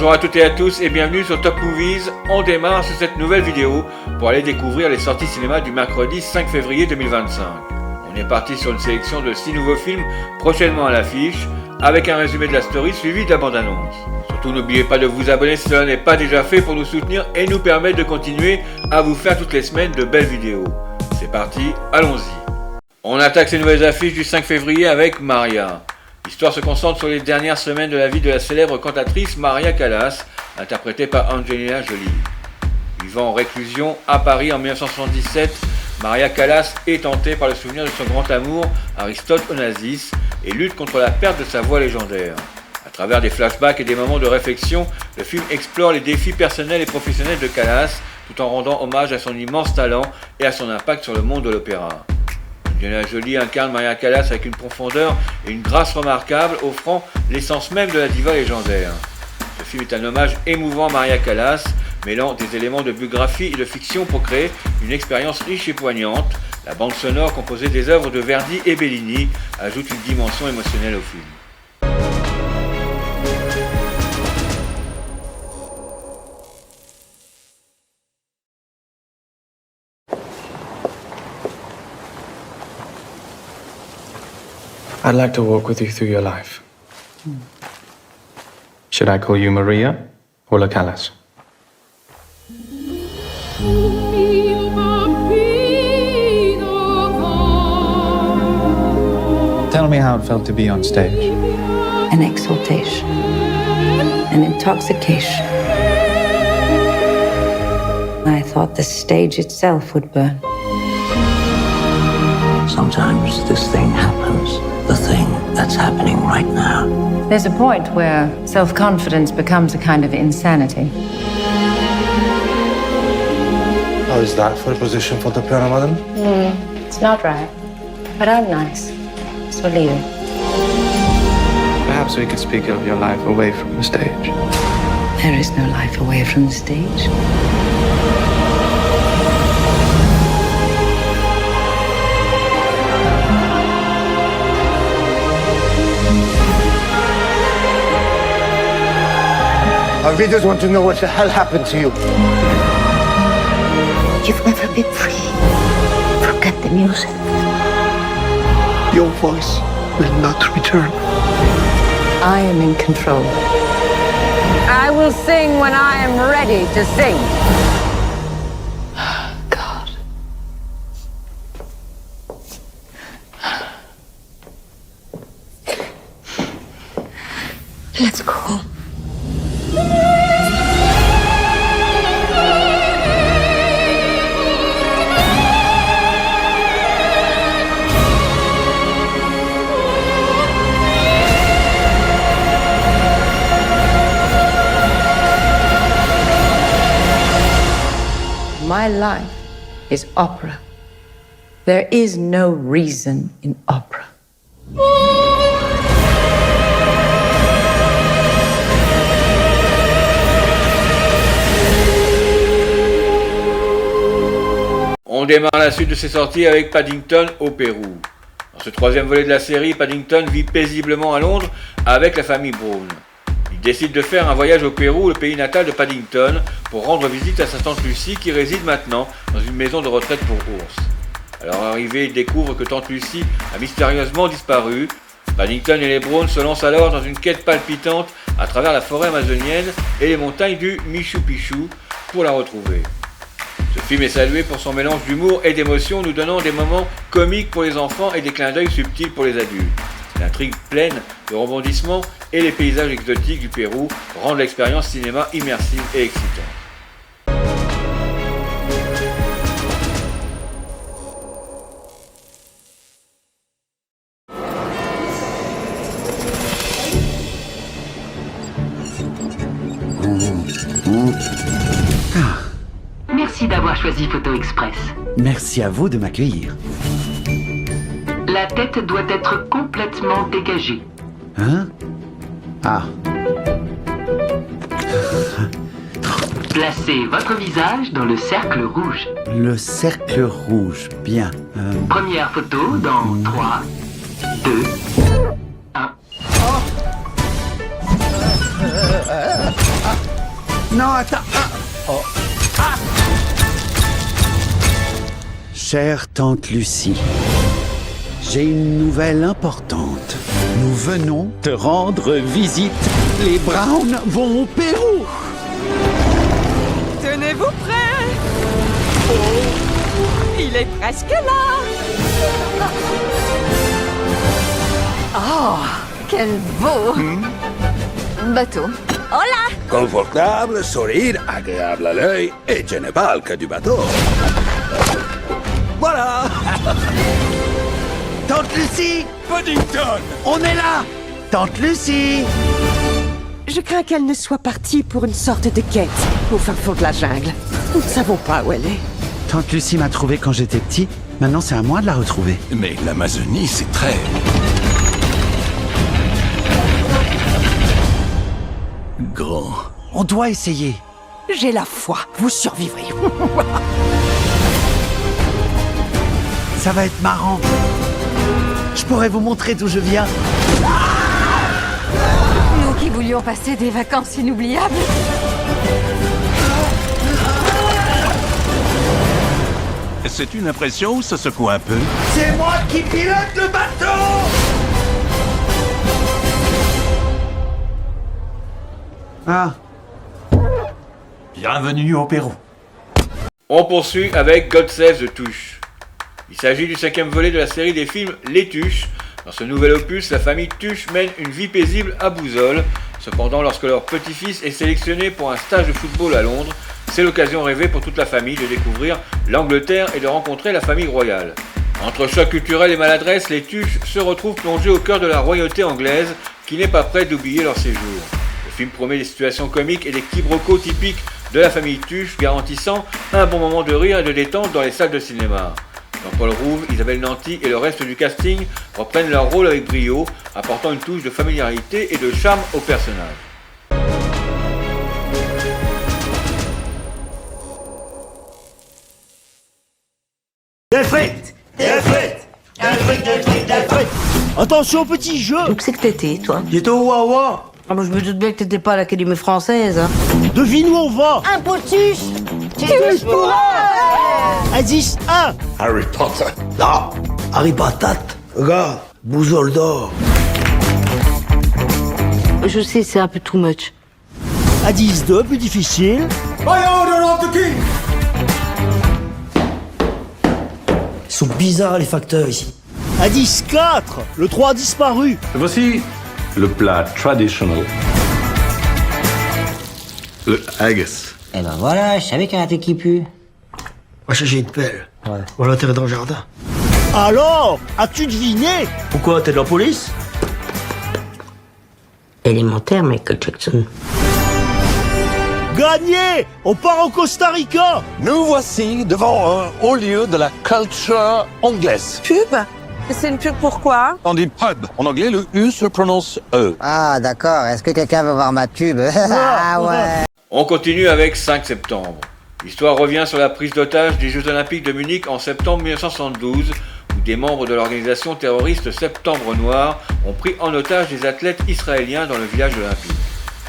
Bonjour à toutes et à tous et bienvenue sur Top Movies. On démarre sur cette nouvelle vidéo pour aller découvrir les sorties cinéma du mercredi 5 février 2025. On est parti sur une sélection de 6 nouveaux films prochainement à l'affiche, avec un résumé de la story suivi de la bande-annonce. Surtout n'oubliez pas de vous abonner si cela n'est pas déjà fait pour nous soutenir et nous permettre de continuer à vous faire toutes les semaines de belles vidéos. C'est parti, allons-y. On attaque ces nouvelles affiches du 5 février avec Maria. L'histoire se concentre sur les dernières semaines de la vie de la célèbre cantatrice Maria Callas, interprétée par Angelina Jolie. Vivant en réclusion à Paris en 1977, Maria Callas est tentée par le souvenir de son grand amour, Aristote Onassis, et lutte contre la perte de sa voix légendaire. À travers des flashbacks et des moments de réflexion, le film explore les défis personnels et professionnels de Callas, tout en rendant hommage à son immense talent et à son impact sur le monde de l'opéra. Angelina Jolie incarne Maria Callas avec une profondeur et une grâce remarquables, offrant l'essence même de la diva légendaire. Ce film est un hommage émouvant à Maria Callas, mêlant des éléments de biographie et de fiction pour créer une expérience riche et poignante. La bande sonore, composée des œuvres de Verdi et Bellini, ajoute une dimension émotionnelle au film. I'd like to walk with you through your life. Should I call you Maria or La Callas? Tell me how it felt to be on stage. An exaltation, an intoxication. I thought the stage itself would burn. Sometimes this thing happens, the thing that's happening right now. There's a point where self-confidence becomes a kind of insanity. How is that for a position for the piano, madam? It's not right. But I'm nice. So leave it. Perhaps we could speak of your life away from the stage. There is no life away from the stage. Our readers want to know what the hell happened to you. You've never been free. Forget the music. Your voice will not return. I am in control. I will sing when I am ready to sing. God. Let's go home. My life is opera. There is no reason in opera. On démarre la suite de ses sorties avec Paddington au Pérou. Dans ce troisième volet de la série, Paddington vit paisiblement à Londres avec la famille Brown. Il décide de faire un voyage au Pérou, le pays natal de Paddington, pour rendre visite à sa tante Lucie qui réside maintenant dans une maison de retraite pour ours. Alors arrivé, il découvre que tante Lucie a mystérieusement disparu. Paddington et les Browns se lancent alors dans une quête palpitante à travers la forêt amazonienne et les montagnes du Machu Picchu pour la retrouver. Ce film est salué pour son mélange d'humour et d'émotion, nous donnant des moments comiques pour les enfants et des clins d'œil subtils pour les adultes. L'intrigue pleine de rebondissements et les paysages exotiques du Pérou rendent l'expérience cinéma immersive et excitante. Merci d'avoir choisi Photo Express. Merci à vous de m'accueillir. La tête doit être complètement dégagée. Hein? Ah. Placez votre visage dans le cercle rouge. Le cercle rouge, bien. Première photo dans 3, 2, 1. Non, attends. Chère tante Lucie, j'ai une nouvelle importante. Nous venons te rendre visite. Les Browns vont au Pérou. Tenez-vous prêts. Oh, il est presque là. Oh, quel beau bateau. Hola. Confortable, solide, agréable à l'œil, et je ne parle que du bateau. Voilà. Tante Lucie, Paddington. on est là. Tante Lucie. Je crains qu'elle ne soit partie pour une sorte de quête au fin fond de la jungle. Nous ne savons pas où elle est. Tante Lucie m'a trouvé quand j'étais petit. Maintenant, c'est à moi de la retrouver. Mais l'Amazonie, c'est très... grand. On doit essayer. J'ai la foi. Vous survivrez. Ça va être marrant. Je pourrais vous montrer d'où je viens. Nous qui voulions passer des vacances inoubliables. C'est une impression ou ça secoue un peu? C'est moi qui pilote le bateau. Ah. Bienvenue au Pérou. On poursuit avec God Save the Tuche. Il s'agit du 5e volet de la série des films Les Tuches. Dans ce nouvel opus, la famille Tuche mène une vie paisible à Bouzolles. Cependant, lorsque leur petit-fils est sélectionné pour un stage de football à Londres, c'est l'occasion rêvée pour toute la famille de découvrir l'Angleterre et de rencontrer la famille royale. Entre choc culturel et maladresse, les Tuches se retrouvent plongés au cœur de la royauté anglaise qui n'est pas prête d'oublier leur séjour. Le film promet des situations comiques et des quiproquos typiques de la famille Tuche, garantissant un bon moment de rire et de détente dans les salles de cinéma. Jean-Paul Rouve, Isabelle Nanty et le reste du casting reprennent leur rôle avec brio, apportant une touche de familiarité et de charme au personnage. Des frites. Attention, petit jeu. Donc c'est que t'étais, toi? J'étais au Wawa. Ah, moi, je me doute bien que t'étais pas à l'Académie française. Hein. Devine où on va. Un potus. Tuche pour un. À 10, 1. Harry Potter. Non, Harry Patate. Regarde, Bouzole d'or. Je sais, c'est un peu too much. À 10, 2, plus difficile. Ils sont bizarres, les facteurs, ici. À 10, 4. Le 3 a disparu. Voici le plat traditionnel. Le haggis. Eh ben voilà, je savais qu'il y en avait qui pue. Va chercher une pelle. Ouais. On va l'enterrer dans le jardin. Alors, as-tu deviné? Pourquoi, t'es de la police? Élémentaire, Michael Jackson. Gagné! On part au Costa Rica! Nous voici devant un haut lieu de la culture anglaise. Pub? C'est une pub pourquoi? On dit pub. En anglais, le U se prononce E. Ah, d'accord. Est-ce que quelqu'un veut voir ma tube? Ah ouais. On continue avec 5 septembre. L'histoire revient sur la prise d'otage des Jeux Olympiques de Munich en septembre 1972, où des membres de l'organisation terroriste Septembre Noir ont pris en otage des athlètes israéliens dans le village olympique.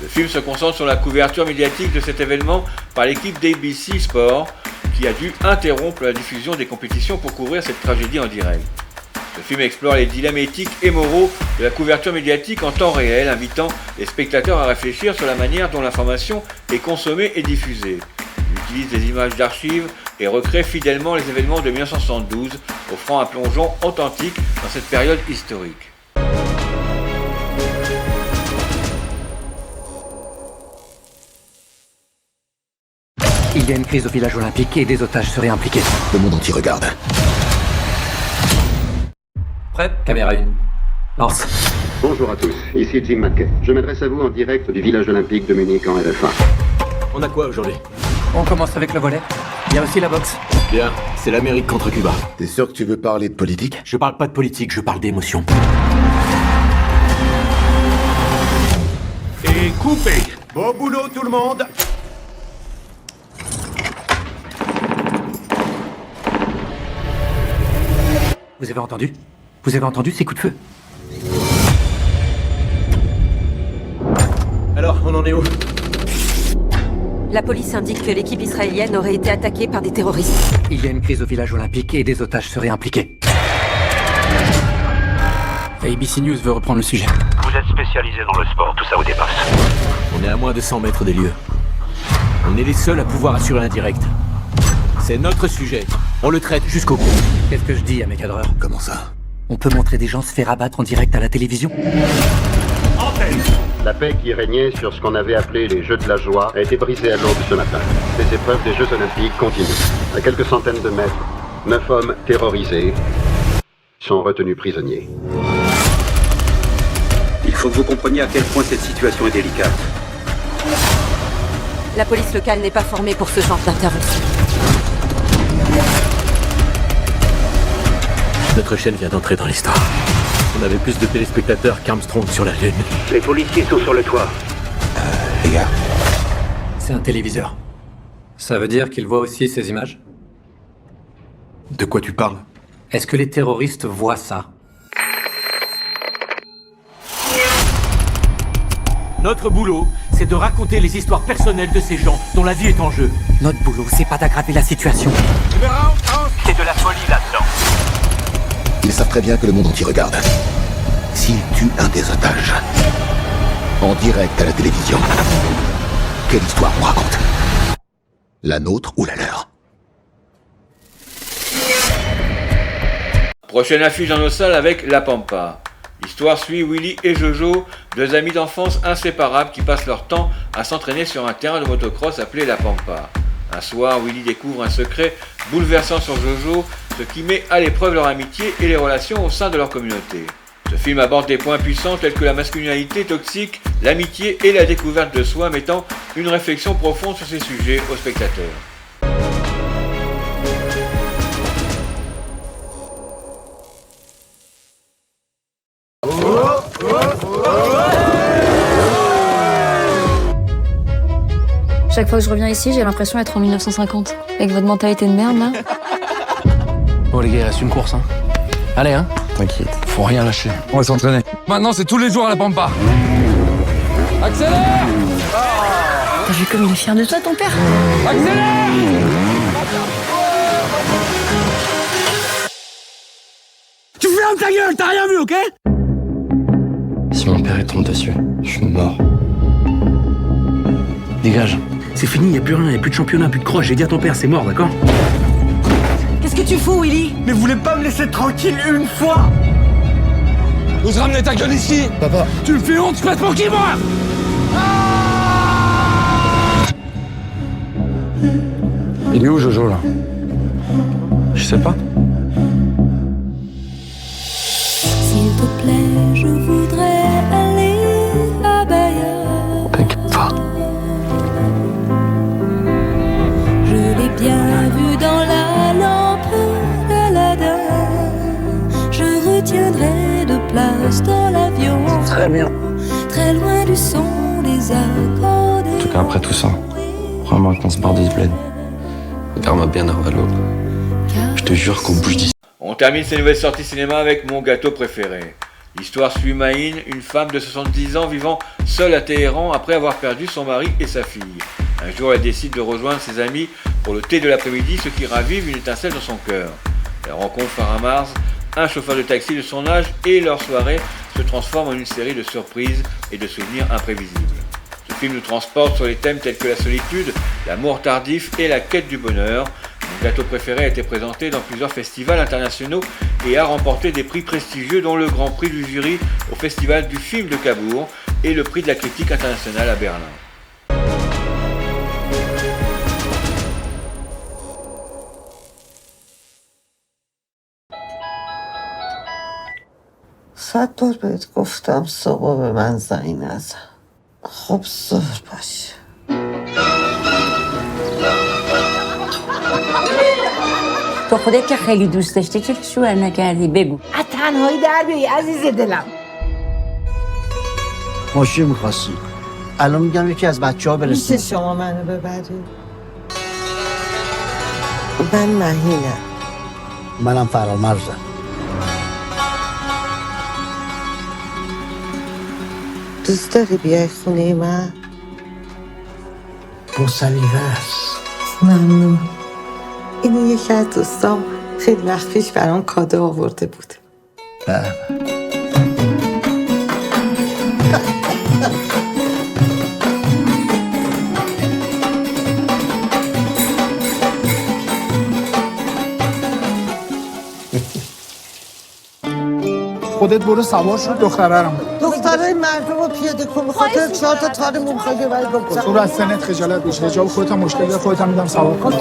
Le film se concentre sur la couverture médiatique de cet événement par l'équipe d'ABC Sport, qui a dû interrompre la diffusion des compétitions pour couvrir cette tragédie en direct. Ce film explore les dilemmes éthiques et moraux de la couverture médiatique en temps réel, invitant les spectateurs à réfléchir sur la manière dont l'information est consommée et diffusée. Il utilise des images d'archives et recrée fidèlement les événements de 1972, offrant un plongeon authentique dans cette période historique. Il y a une crise au village olympique et des otages seraient impliqués. Le monde entier regarde. Prêt? Caméra 1. Lance. Bonjour à tous, ici Jim McKay. Je m'adresse à vous en direct du village olympique de Munich en RFA. On a quoi aujourd'hui? On commence avec le volley. Il y a aussi la boxe. Bien, c'est l'Amérique contre Cuba. T'es sûr que tu veux parler de politique? Je parle pas de politique, je parle d'émotion. Et coupé. Bon boulot tout le monde. Vous avez entendu? Vous avez entendu ces coups de feu? Alors, on en est où? La police indique que l'équipe israélienne aurait été attaquée par des terroristes. Il y a une crise au village olympique et des otages seraient impliqués. ABC News veut reprendre le sujet. Vous êtes spécialisé dans le sport, tout ça vous dépasse. On est à moins de 100 mètres des lieux. On est les seuls à pouvoir assurer un direct. C'est notre sujet. On le traite jusqu'au bout. Qu'est-ce que je dis à mes cadreurs? Comment ça? On peut montrer des gens se faire abattre en direct à la télévision? La paix qui régnait sur ce qu'on avait appelé les Jeux de la joie a été brisée à l'aube ce matin. Les épreuves des Jeux olympiques continuent. À quelques centaines de mètres, 9 hommes terrorisés sont retenus prisonniers. Il faut que vous compreniez à quel point cette situation est délicate. La police locale n'est pas formée pour ce genre d'intervention. Notre chaîne vient d'entrer dans l'histoire. On avait plus de téléspectateurs qu'Armstrong sur la Lune. Les policiers sont sur le toit. Les gars. C'est un téléviseur. Ça veut dire qu'il voit aussi ces images? De quoi tu parles? Est-ce que les terroristes voient ça? Notre boulot, c'est de raconter les histoires personnelles de ces gens dont la vie est en jeu. Notre boulot, c'est pas d'aggraver la situation. C'est de la folie là-dedans. Ils savent très bien que le monde entier regarde. S'ils tuent un des otages, en direct à la télévision, quelle histoire on raconte? La nôtre ou la leur? Prochaine affiche dans nos salles avec La Pampa. L'histoire suit Willy et Jojo, deux amis d'enfance inséparables qui passent leur temps à s'entraîner sur un terrain de motocross appelé La Pampa. Un soir, Willy découvre un secret bouleversant sur Jojo, ce qui met à l'épreuve leur amitié et les relations au sein de leur communauté. Ce film aborde des points puissants tels que la masculinité toxique, l'amitié et la découverte de soi, mettant une réflexion profonde sur ces sujets aux spectateurs. Chaque fois que je reviens ici, j'ai l'impression d'être en 1950. Avec votre mentalité de merde, là. Bon les gars, il reste une course, hein. Allez, hein. T'inquiète. Faut rien lâcher. On va s'entraîner. Maintenant, c'est tous les jours à la Pampa. Accélère! T'as vu comme il est fier de toi, ton père? Accélère! Tu fermes ta gueule, t'as rien vu, ok? Si mon père il tombe dessus, je suis mort. Dégage. C'est fini, y a plus rien, y a plus de championnat, plus de croche. J'ai dit à ton père, c'est mort, d'accord? Qu'est-ce que tu fous, Willy? Mais vous voulez pas me laisser tranquille une fois? Ose ramener ta gueule ici! Papa. Tu me fais honte, tu passes pour qui, moi? Il est où, Jojo, là? Je sais pas. S'il te plaît, je voudrais aller à Bayeux. T'inquiète pas. Je l'ai bien vu dans la lampe d'Aladin. Je retiendrai de place dans l'avion. Très bien. Très loin du son des accordéons. En tout cas, après tout ça, vraiment qu'on se barre de ce bled. Le père m'a bien arvalo. Je te jure qu'on bouge d'ici. On termine ces nouvelles sorties cinéma avec Mon gâteau préféré. L'histoire suit Maïn, une femme de 70 ans vivant seule à Téhéran après avoir perdu son mari et sa fille. Un jour, elle décide de rejoindre ses amis pour le thé de l'après-midi, ce qui ravive une étincelle dans son cœur. Elle rencontre Farah Mars, un chauffeur de taxi de son âge, et leur soirée se transforme en une série de surprises et de souvenirs imprévisibles. Ce film nous transporte sur les thèmes tels que la solitude, l'amour tardif et la quête du bonheur. Mon gâteau préféré a été présenté dans plusieurs festivals internationaux et a remporté des prix prestigieux dont le Grand Prix du jury au Festival du film de Cabourg et le prix de la critique internationale à Berlin. صد بار بهت گفتم صبح به من زنگ نزن. خب زور باشه. تو خودت که خیلی دوست داشتی چه شوهر نکردی بگو. از تنهایی در بیایی عزیز دلم. ماشین می‌خواستی. الان میگم یکی از بچه‌ها برسه. میشه شما منو ببرید؟ من مهینم. منم فرامرزم. دوست داری بیای خونه من؟ مسلیوش ممنون. اینو یکی از دوستام خیلی وقت پیش برام کادو آورده بود. خودت برو سوار شد دختره رو دخترای مردم رو پیاده کن بخاطر 4 تا تار میخوای ببری بکن. تو از سنت خجالت بشه. حجاب خودت هم مشکل داره، خودت هم میدم سوار کن.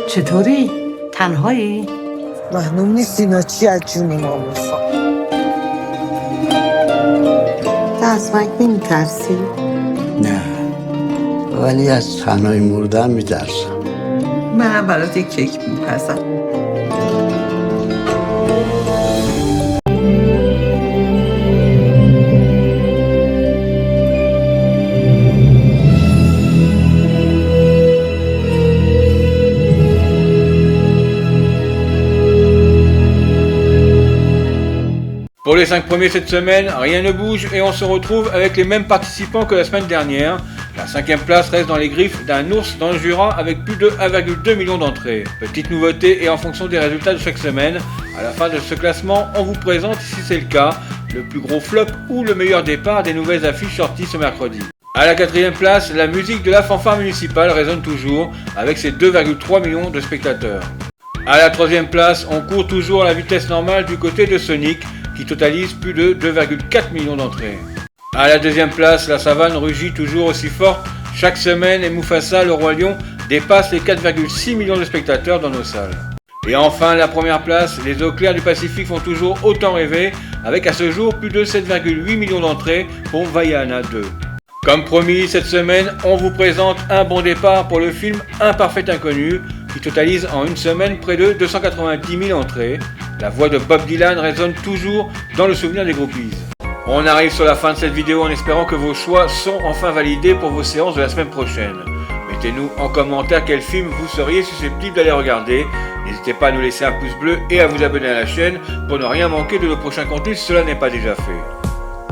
چطوری؟ تنهایی؟ معلوم نیست اینا چی از جون ناموسا. دستمک نمیترسی؟ نه، ولی از تنهایی مردن میترسم. من برات یک کیک میپزم. Pour les 5 premiers cette semaine, rien ne bouge et on se retrouve avec les mêmes participants que la semaine dernière. La 5e place reste dans les griffes d'un ours dans le Jura avec plus de 1,2 million d'entrées. Petite nouveauté et en fonction des résultats de chaque semaine, à la fin de ce classement, on vous présente, si c'est le cas, le plus gros flop ou le meilleur départ des nouvelles affiches sorties ce mercredi. À la 4e place, la musique de la fanfare municipale résonne toujours avec ses 2,3 millions de spectateurs. À la 3e place, on court toujours à la vitesse normale du côté de Sonic, qui totalise plus de 2,4 millions d'entrées. À la 2e place, la savane rugit toujours aussi forte chaque semaine et Mufasa, le roi lion, dépasse les 4,6 millions de spectateurs dans nos salles. Et enfin, la première place, les eaux claires du Pacifique font toujours autant rêver, avec à ce jour plus de 7,8 millions d'entrées pour Vaiana 2. Comme promis, cette semaine, on vous présente un bon départ pour le film Un parfait inconnu, qui totalise en une semaine près de 290 000 entrées. La voix de Bob Dylan résonne toujours dans le souvenir des groupies. On arrive sur la fin de cette vidéo en espérant que vos choix sont enfin validés pour vos séances de la semaine prochaine. Mettez-nous en commentaire quel film vous seriez susceptible d'aller regarder. N'hésitez pas à nous laisser un pouce bleu et à vous abonner à la chaîne pour ne rien manquer de nos prochains contenus si cela n'est pas déjà fait.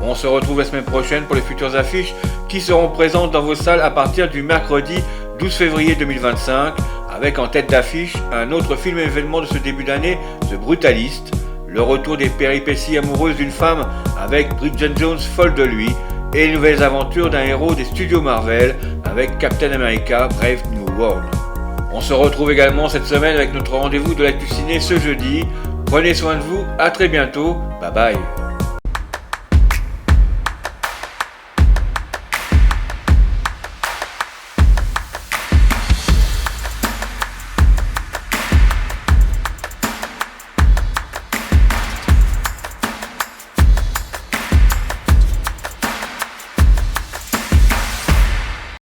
On se retrouve la semaine prochaine pour les futures affiches qui seront présentes dans vos salles à partir du mercredi 12 février 2025, avec en tête d'affiche un autre film événement de ce début d'année, The Brutalist, le retour des péripéties amoureuses d'une femme avec Bridget Jones folle de lui, et les nouvelles aventures d'un héros des studios Marvel avec Captain America Brave New World. On se retrouve également cette semaine avec notre rendez-vous de l'actu ciné ce jeudi. Prenez soin de vous, à très bientôt, bye bye.